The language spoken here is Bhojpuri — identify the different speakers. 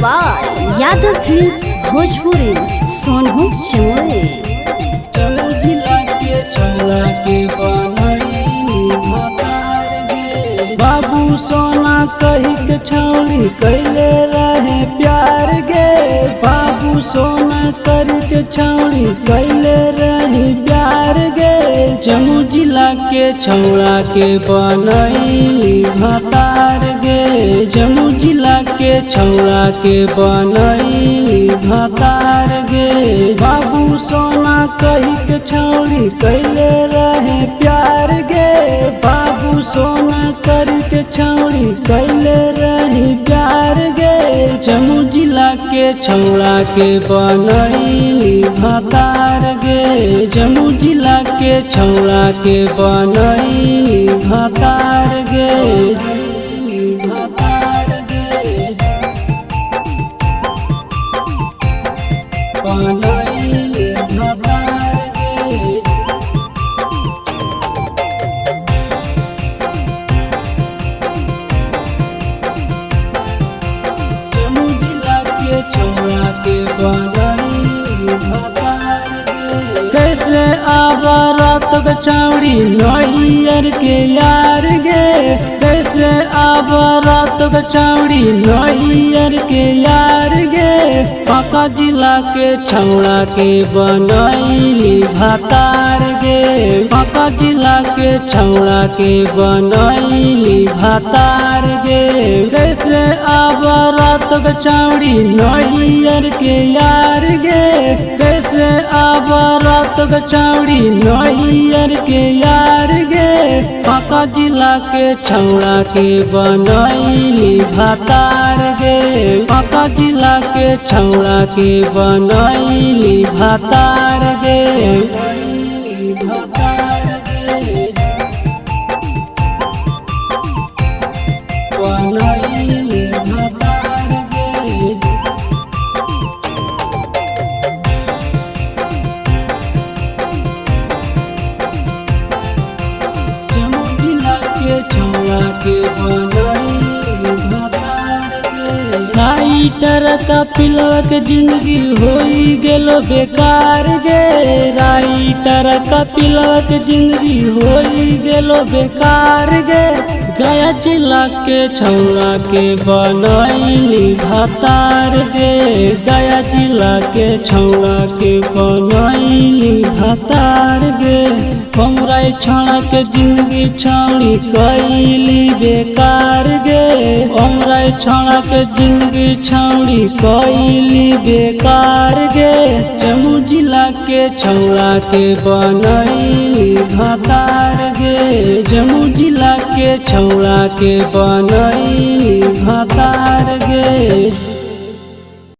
Speaker 1: बाय यादव फिल्म्स भोजपुरी सोनू चमोए।
Speaker 2: जमुई जिला के छौड़ा के बनई भतार गे, बाबू सोना कही के छौड़ी कैले रहे प्यार गे, बाबू सोना करी के छौड़ी कैले रहे प्यार गे। जमुई जिला के छौड़ा के बनई भतार गे, जमुई जिला के छौड़ा के बनई भतार गे, बाबू सोना कही के छौड़ी कैले रहे प्यार गे, बाबू सोना करी के छौड़ी कैले रहे प्यार गे। जमुई जिला के छौड़ा के बनई भतार गे, जमुई जिला के छौड़ा के बनई भतार गे, भतार गे बनई भतार गे। जमुई जिला के छौड़ा के बनई भतार गे, कैसे आवा रात छौड़ी नैयर के यार गे, कैसे आवा रात छौड़ी नैयर के यार गे। बांका जिला के छौड़ा के बनई भतार गे, बांका जिला के छौड़ा के बनई भतार गे, कैसे आवा रात छौड़ी नैयर के यार गे, कैसे आवा रात छौड़ी नैयर के यार गे। बांका जिला के छौड़ा के बनई भतार गे, बांका जिला के छौड़ा के बनई भतार गे, भतार गे बनई भतार गे। जमुई जिला के छौड़ा के बनई भतार गे, राइटर का पिलक जिंदगी होई गेलो बेकार गे, राइटर का पिलक जिंदगी होई गेलो बेकार गे। गया जिला के छौड़ा के बनई भतार गे, गया जिला के छौड़ा के बनई भतार गे। हमरा छौड़ा के जिंदगी छौड़ी कैली बेकार गे, हमरा छौड़ा के जिंदगी छौड़ी कैली बेकार गे। जमुई जिला के छौड़ा के बनई भतार गे, जमुई जिला के छौड़ा के बनई भतार गे।